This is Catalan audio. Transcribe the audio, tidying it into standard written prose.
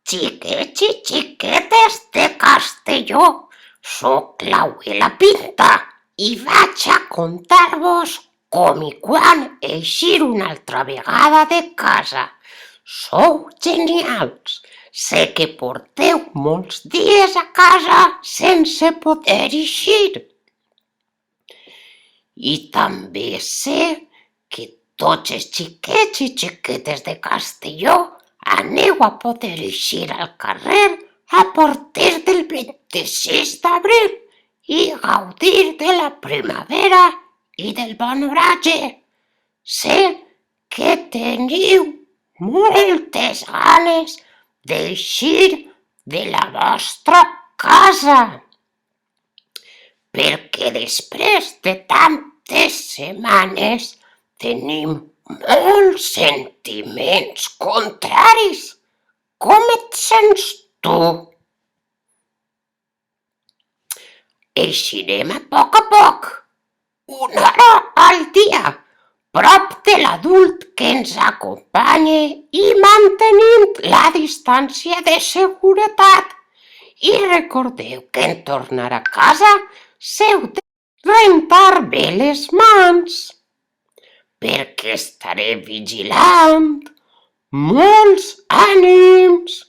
Xiquets i xiquetes de Castelló, soc l'Abuela Pinta i vaig a contar-vos com i quan eixir una altra vegada de casa. Sou genials! Sé que porteu molts dies a casa sense poder eixir. I també sé que tots els xiquets i xiquetes de Castelló aneu a poder eixir al carrer a partir del 26 d'abril i gaudir de la primavera i del bon oratge. Sé que teniu moltes ganes d'eixir de la vostra casa, perquè després de tantes setmanes tenim molts sentiments contraris. Com et sents tu? Eixirem a poc, 1 hora al dia, prop de l'adult que ens acompanya i mantenint la distància de seguretat. I recordeu que en tornar a casa s'heu de rentar bé les mans, perquè estaré vigilant. Molts ànims!